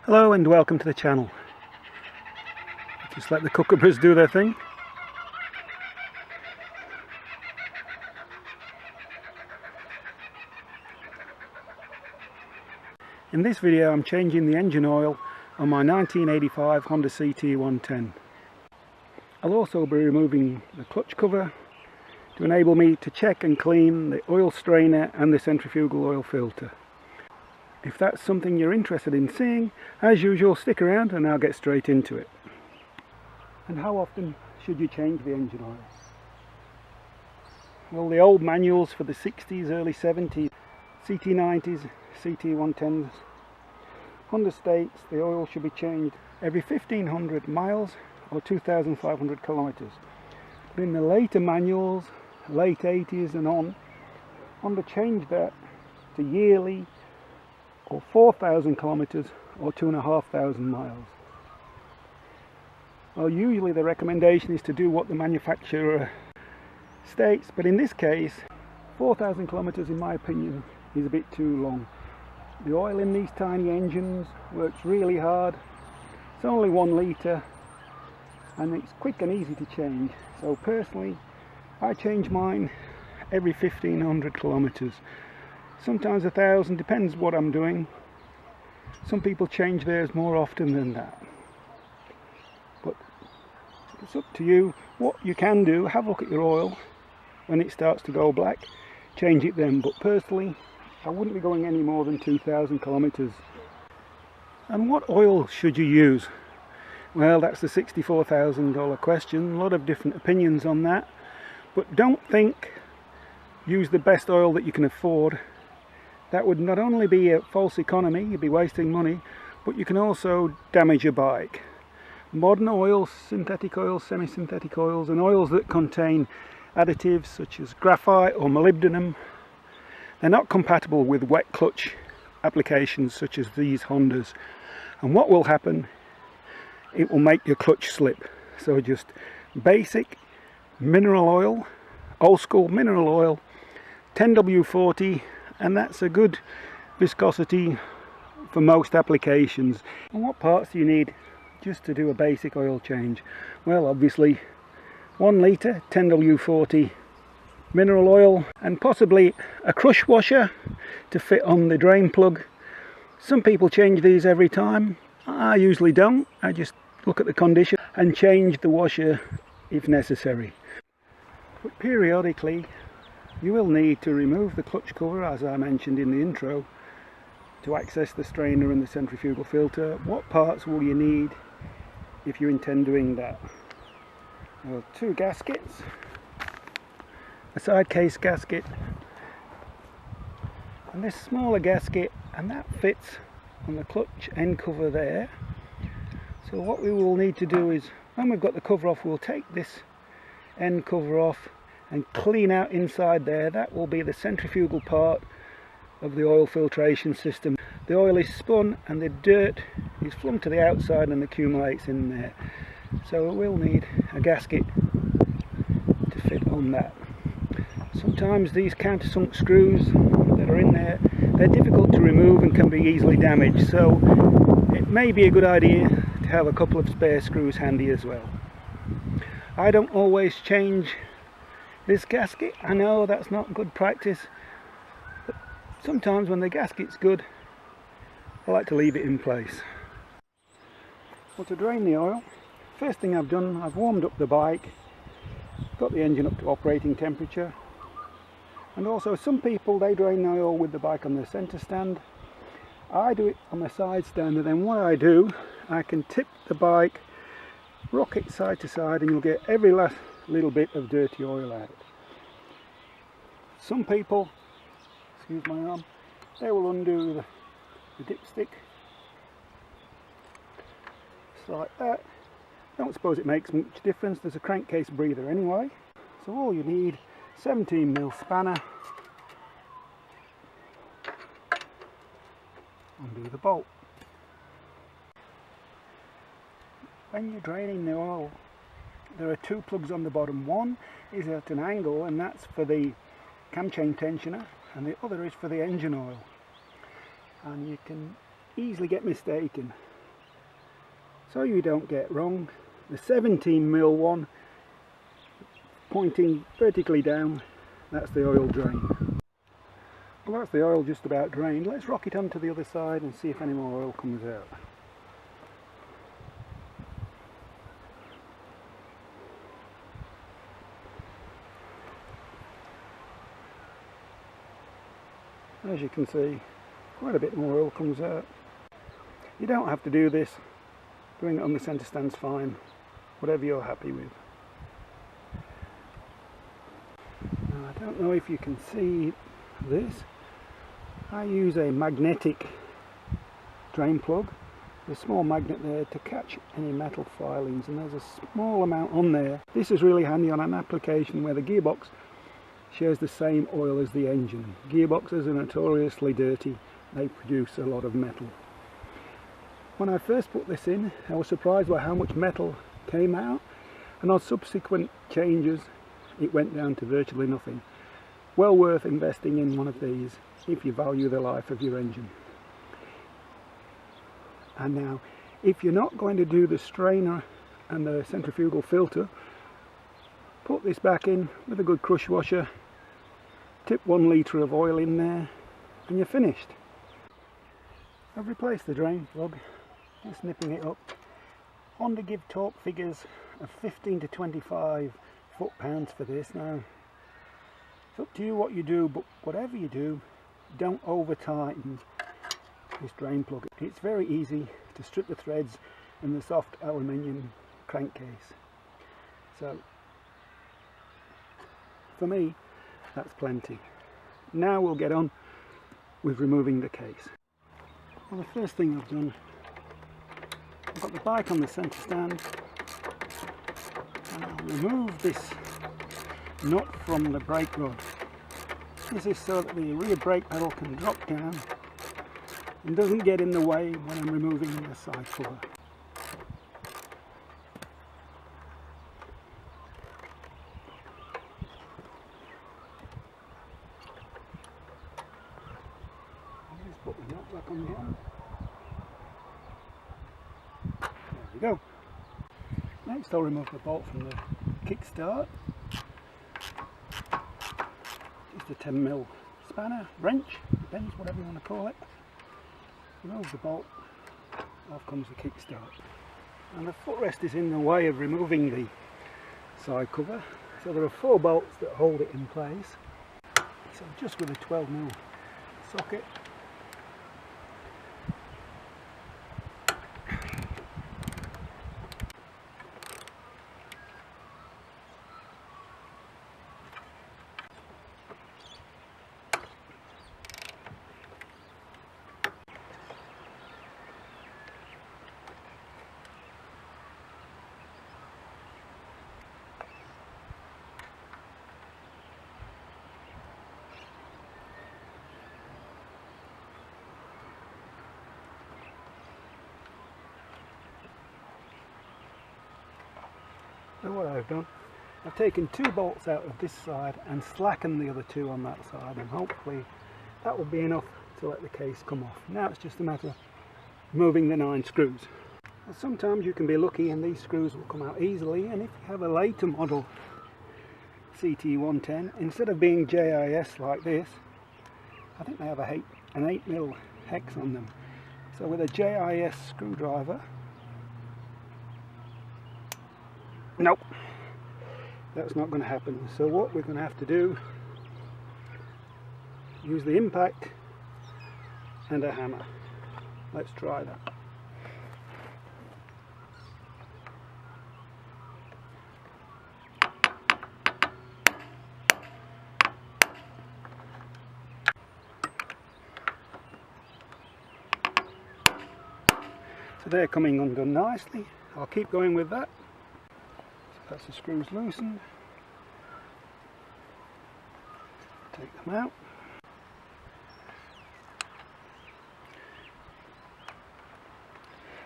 Hello and welcome to the channel. Just let the kookaburras do their thing. In this video I'm changing the engine oil on my 1985 Honda CT110. I'll also be removing the clutch cover to enable me to check and clean the oil strainer and the centrifugal oil filter. If that's something you're interested in seeing, as usual stick around and I'll get straight into it. And how often should you change the engine oil? Well, the old manuals for the 60s, early 70s, CT90s, CT110s, Honda states the oil should be changed every 1500 miles or 2500 kilometers. But in the later manuals, late 80s and on, Honda changed that to yearly or 4,000 kilometers or 2,500 miles. Well, usually the recommendation is to do what the manufacturer states, but in this case 4,000 kilometers in my opinion is a bit too long. The oil in these tiny engines works really hard. It's only 1 litre and it's quick and easy to change. So personally I change mine every 1,500 kilometers. Sometimes 1,000, depends what I'm doing. Some people change theirs more often than that. But it's up to you. What you can do, have a look at your oil. When it starts to go black, change it then. But personally, I wouldn't be going any more than 2,000 kilometers. And what oil should you use? Well, that's the $64,000 question. A lot of different opinions on that. But don't think use the best oil that you can afford. That would not only be a false economy, you'd be wasting money, but you can also damage your bike. Modern oils, synthetic oils, semi-synthetic oils, and oils that contain additives such as graphite or molybdenum, they're not compatible with wet clutch applications such as these Hondas. And what will happen, it will make your clutch slip. So just basic mineral oil, old school mineral oil, 10W40, and that's a good viscosity for most applications. And what parts do you need just to do a basic oil change? Well, obviously 1 litre 10W40 mineral oil and possibly a crush washer to fit on the drain plug. Some people change these every time. I usually don't. I just look at the condition and change the washer if necessary. But periodically you will need to remove the clutch cover, as I mentioned in the intro, to access the strainer and the centrifugal filter. What parts will you need if you intend doing that? Well, 2 gaskets, a side case gasket, and this smaller gasket, and that fits on the clutch end cover there. So what we will need to do is, when we've got the cover off, we'll take this end cover off and clean out inside there. That will be the centrifugal part of the oil filtration system. The oil is spun and the dirt is flung to the outside and accumulates in there. So we'll need a gasket to fit on that. Sometimes these countersunk screws that are in there, they're difficult to remove and can be easily damaged. So it may be a good idea to have a couple of spare screws handy as well. I don't always change this gasket. I know that's not good practice, but sometimes when the gasket's good, I like to leave it in place. Well, to drain the oil, first thing I've done, I've warmed up the bike, got the engine up to operating temperature, and also some people, they drain the oil with the bike on the centre stand. I do it on the side stand, and then what I do, I can tip the bike, rock it side to side, and you'll get every last little bit of dirty oil out. Some people, excuse my arm, they will undo the dipstick just like that. Don't suppose it makes much difference, there's a crankcase breather anyway. So all you need, 17mm spanner, undo the bolt. When you're draining the oil, there are 2 plugs on the bottom. One is at an angle and that's for the cam chain tensioner, and the other is for the engine oil. And you can easily get mistaken. So you don't get wrong, the 17mm one pointing vertically down, that's the oil drain. Well, that's the oil just about drained. Let's rock it onto the other side and see if any more oil comes out. As you can see, quite a bit more oil comes out. You don't have to do this. Doing it on the centre stand's fine, whatever you're happy with. Now, I don't know if you can see this. I use a magnetic drain plug. There's a small magnet there to catch any metal filings, and there's a small amount on there. This is really handy on an application where the gearbox shares the same oil as the engine. Gearboxes are notoriously dirty, they produce a lot of metal. When I first put this in, I was surprised by how much metal came out, and on subsequent changes it went down to virtually nothing. Well worth investing in one of these if you value the life of your engine. And now, if you're not going to do the strainer and the centrifugal filter, put this back in with a good crush washer, tip 1 litre of oil in there, and you're finished. I've replaced the drain plug, just nipping it up. Honda give torque figures of 15 to 25 foot-pounds for this. Now, it's up to you what you do, but whatever you do, don't over tighten this drain plug. It's very easy to strip the threads in the soft aluminium crankcase. So, for me, that's plenty. Now we'll get on with removing the case. Well, the first thing I've done, I've got the bike on the centre stand, and I'll remove this nut from the brake rod. This is so that the rear brake pedal can drop down and doesn't get in the way when I'm removing the side cover. Just put the nut back on again. There we go. Next I'll remove the bolt from the Kickstart. Just a 10mm spanner, wrench, depends whatever you want to call it. Remove the bolt, off comes the Kickstart. And the footrest is in the way of removing the side cover, so there are 4 bolts that hold it in place. So just with a 12mm socket, so what I've done, I've taken 2 bolts out of this side and slackened the other 2 on that side, and hopefully that will be enough to let the case come off. Now it's just a matter of removing the 9 screws. Well, sometimes you can be lucky and these screws will come out easily, and if you have a later model CT110, instead of being JIS like this, I think they have an 8mm hex on them. So with a JIS screwdriver, nope, that's not going to happen. So what we're going to have to do, use the impact and a hammer. Let's try that. So they're coming undone nicely. I'll keep going with that. That's the screws loosened. Take them out.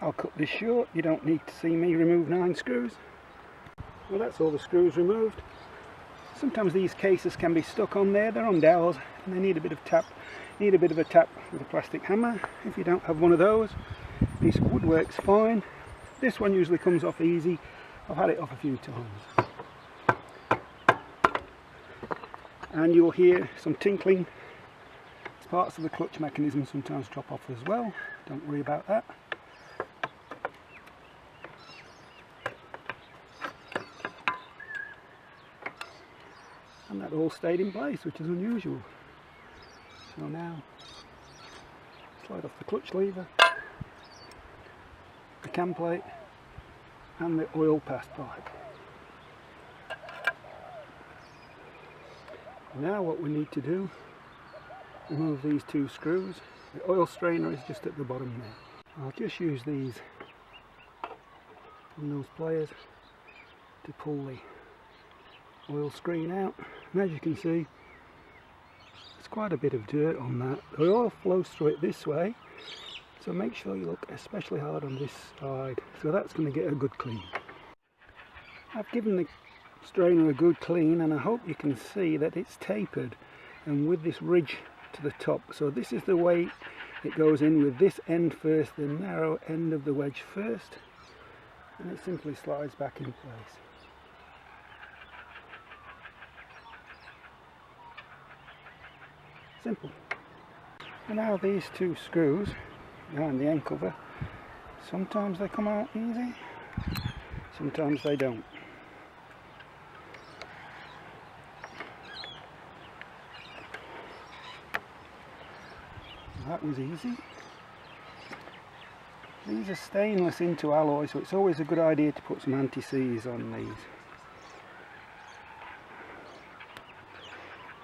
I'll cut this short. You don't need to see me remove 9 screws. Well, that's all the screws removed. Sometimes these cases can be stuck on there. They're on dowels and they need a bit of tap. Need a bit of a tap with a plastic hammer. If you don't have one of those, this wood works fine. This one usually comes off easy. I've had it off a few times. And you'll hear some tinkling. Parts of the clutch mechanism sometimes drop off as well. Don't worry about that. And that all stayed in place, which is unusual. So now, slide off the clutch lever, the cam plate and the oil pass pipe. Now what we need to do, remove these two screws. The oil strainer is just at the bottom there. I'll just use these and those pliers to pull the oil screen out. And as you can see, there's quite a bit of dirt on that. The oil flows through it this way, so make sure you look especially hard on this side. So that's going to get a good clean. I've given the strainer a good clean, and I hope you can see that it's tapered and with this ridge to the top. So this is the way it goes in, with this end first, the narrow end of the wedge first, and it simply slides back in place. Simple. And now these two screws behind the end cover, sometimes they come out easy, sometimes they don't. That was easy. These are stainless into alloy, so it's always a good idea to put some anti-seize on these.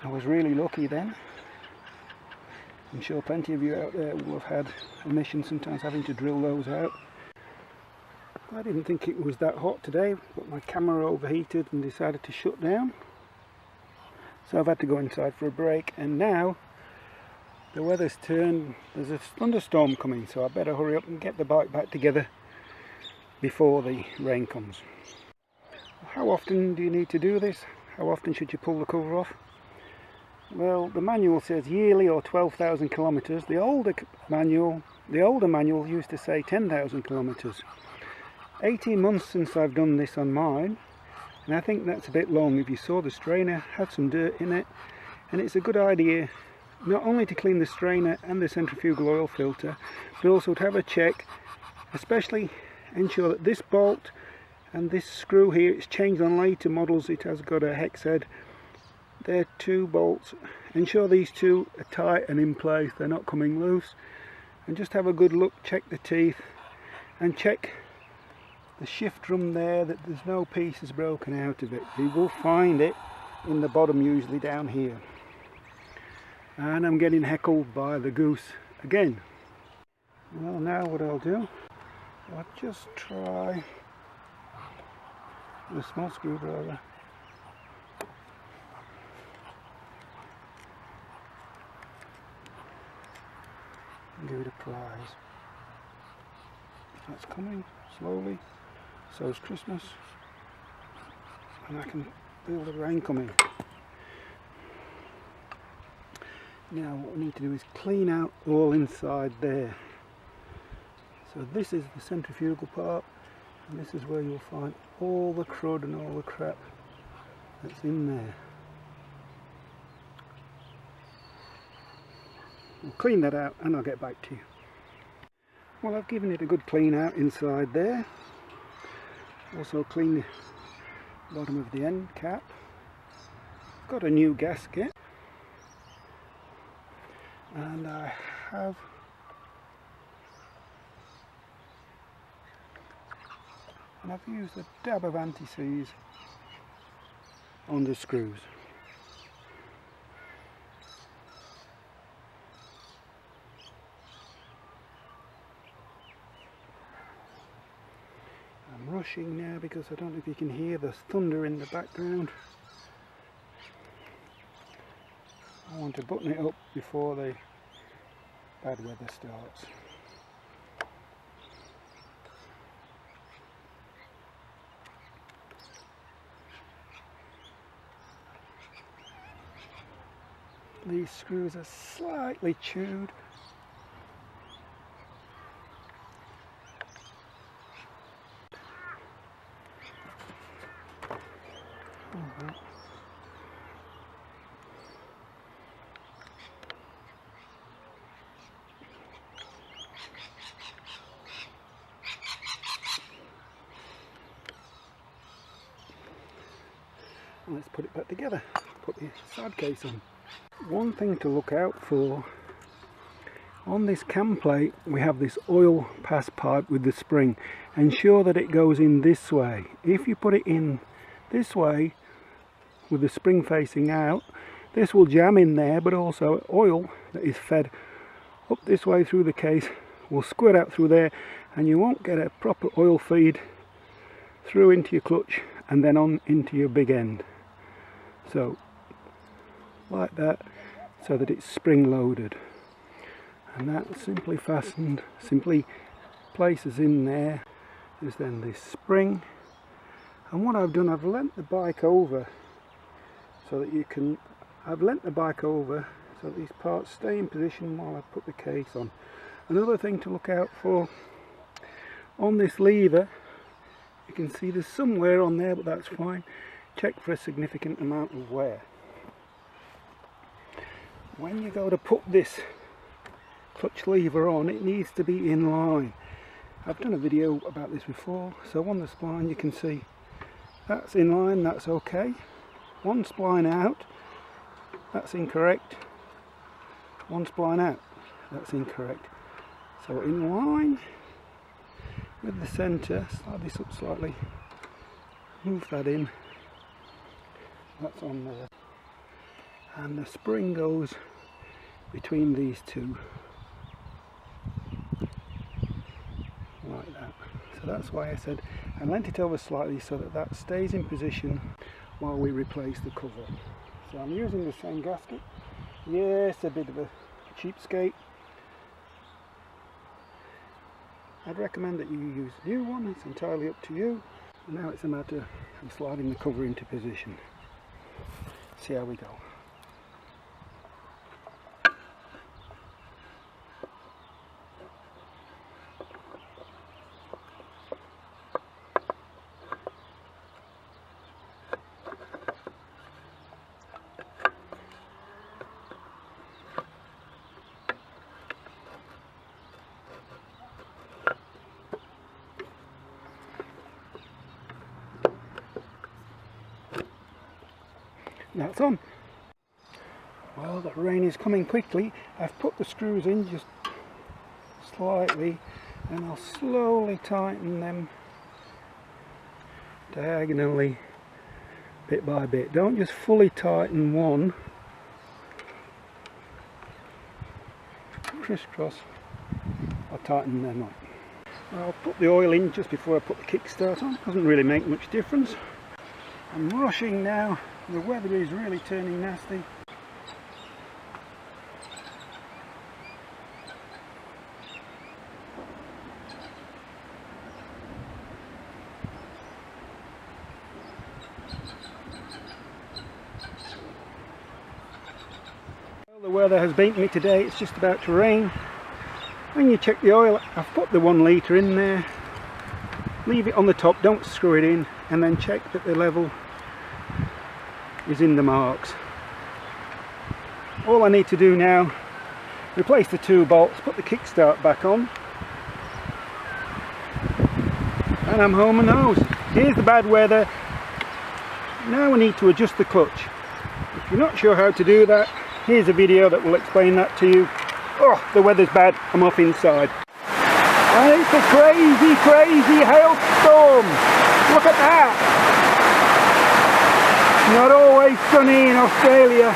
I was really lucky then. I'm sure plenty of you out there will have had a mission sometimes having to drill those out. I didn't think it was that hot today, but my camera overheated and decided to shut down. So I've had to go inside for a break, and now the weather's turned. There's a thunderstorm coming, so I better hurry up and get the bike back together before the rain comes. How often do you need to do this? How often should you pull the cover off? Well, the manual says yearly or 12,000 kilometres. The older manual used to say 10,000 kilometres. 18 months since I've done this on mine, and I think that's a bit long. If you saw, the strainer had some dirt in it, and it's a good idea not only to clean the strainer and the centrifugal oil filter, but also to have a check, especially ensure that this bolt and this screw here, it's changed on later models, it has got a hex head. They're two bolts. Ensure these two are tight and in place, they're not coming loose, and just have a good look, check the teeth and check the shift drum there, that there's no pieces broken out of it. You will find it in the bottom, usually down here. And I'm getting heckled by the goose again. Well, now what I'll do, I'll just try with a small screwdriver and give it a prise. That's coming slowly, so is Christmas, and I can feel the rain coming. Now what we need to do is clean out all inside there. So this is the centrifugal part, and this is where you'll find all the crud and all the crap that's in there. I'll clean that out and I'll get back to you. Well, I've given it a good clean out inside there. Also clean the bottom of the end cap. Got a new gasket. And I have I've used a dab of anti-seize on the screws. I'm rushing now because I don't know if you can hear the thunder in the background. I want to button it up before the bad weather starts. These screws are slightly chewed. that. And let's put it back together. Put the side case on. One thing to look out for, on this cam plate we have this oil pass pipe with the spring. Ensure that it goes in this way. If you put it in this way with the spring facing out, this will jam in there, but also oil that is fed up this way through the case will squirt out through there, and you won't get a proper oil feed through into your clutch and then on into your big end. So like that, so that it's spring loaded, and that simply fastened, simply places in there. There's then this spring, and what I've done, I've lent the bike over so that you can, I've lent the bike over so that these parts stay in position while I put the case on. Another thing to look out for, on this lever, you can see there's some wear on there, but that's fine. Check for a significant amount of wear. When you go to put this clutch lever on, it needs to be in line. I've done a video about this before, so on the spline you can see that's in line, that's okay. One spline out, that's incorrect. One spline out, that's incorrect. So in line with the centre, slide this up slightly, move that in, that's on there. And the spring goes between these two, like that. So that's why I said I lent it over slightly so that that stays in position while we replace the cover. So I'm using the same gasket. Yes, a bit of a cheapskate. I'd recommend that you use a new one, it's entirely up to you. And now it's a matter of sliding the cover into position. See how we go. Now it's on. Well, the rain is coming quickly. I've put the screws in just slightly, and I'll slowly tighten them diagonally, bit by bit. Don't just fully tighten one. Crisscross, I'll tighten them up. I'll put the oil in just before I put the kickstart on. Doesn't really make much difference. I'm rushing now. The weather is really turning nasty. Well, the weather has beaten me today. It's just about to rain. When you check the oil, I've put the 1 litre in there. Leave it on the top, don't screw it in, and then check that the level is in the marks. All I need to do now, replace the 2 bolts, put the kickstart back on, and I'm home and hose. Here's the bad weather. Now we need to adjust the clutch. If you're not sure how to do that, here's a video that will explain that to you. Oh, the weather's bad, I'm off inside. And it's a crazy, crazy hailstorm. Look at that. Not always sunny in Australia.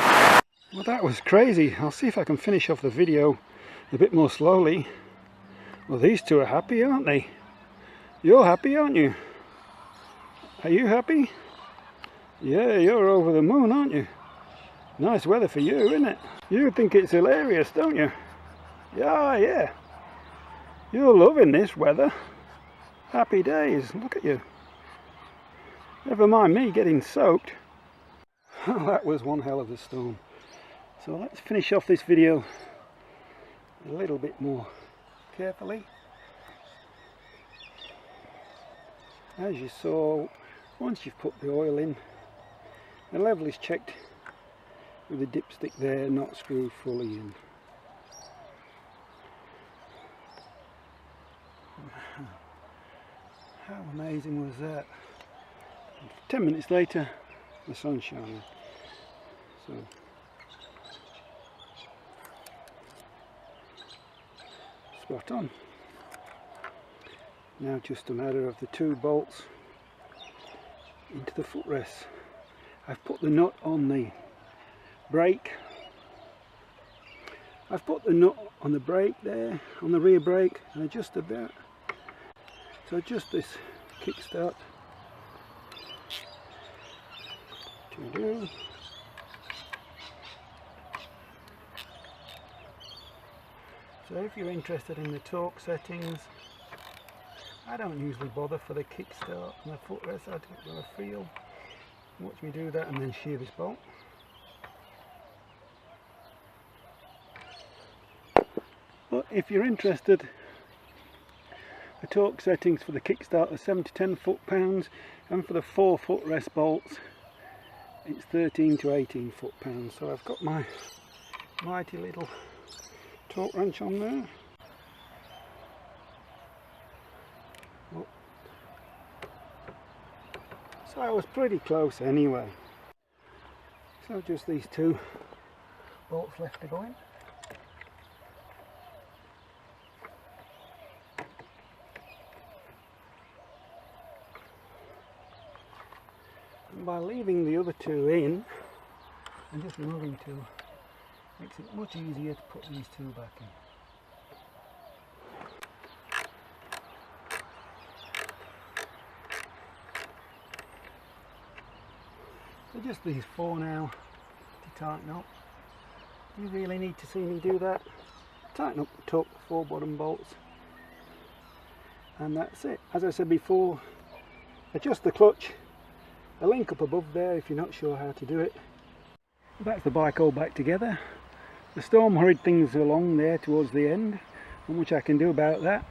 Well, that was crazy. I'll see if I can finish off the video a bit more slowly. Well, these two are happy, aren't they? You're happy, aren't you? Are you happy? Yeah, you're over the moon, aren't you? Nice weather for you, isn't it? You think it's hilarious, don't you? Yeah. You're loving this weather. Happy days, look at you. Never mind me getting soaked. That was one hell of a storm. So let's finish off this video a little bit more carefully. As you saw, once you've put the oil in, The level is checked with the dipstick there, not screwed fully in. How amazing was that? 10 minutes later, the sun's shining. So spot on. Now just a matter of the 2 bolts into the footrests. I've put the nut on the brake. I've put the nut on the brake there, on the rear brake, and adjusted that. So adjust this kickstart. So if you're interested in the torque settings, I don't usually bother for the kickstart and the footrest. I do it with a feel. Watch me do that and then shear this bolt. But if you're interested, the torque settings for the kickstart are 7 to 10 foot-pounds, and for the 4 footrest bolts it's 13 to 18 foot-pounds. So I've got my mighty little torque wrench on there. So I was pretty close anyway. So just these 2 bolts left to go in. And by leaving the other 2 in and just removing 2, makes it much easier to put these 2 back in. So just these 4 now to tighten up. You really need to see me do that. Tighten up the top 4 bottom bolts, and that's it. As I said before, adjust the clutch. A link up above there if you're not sure how to do it. That's the bike all back together. The storm hurried things along there towards the end, not much I can do about that.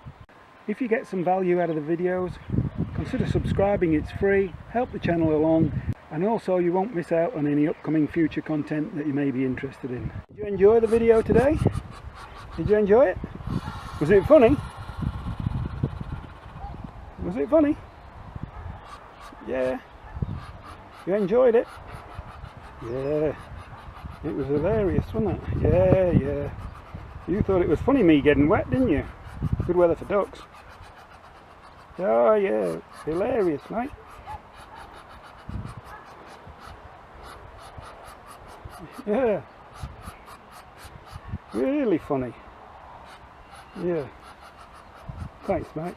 If you get some value out of the videos, consider subscribing, it's free, help the channel along, and also you won't miss out on any upcoming future content that you may be interested in. Did you enjoy the video today? Did you enjoy it? Was it funny? Was it funny? Yeah. You enjoyed it? Yeah. It was hilarious, wasn't it? Yeah, yeah. You thought it was funny me getting wet, didn't you? Good weather for ducks. Oh yeah, hilarious, mate. Yeah. Really funny. Yeah. Thanks, mate.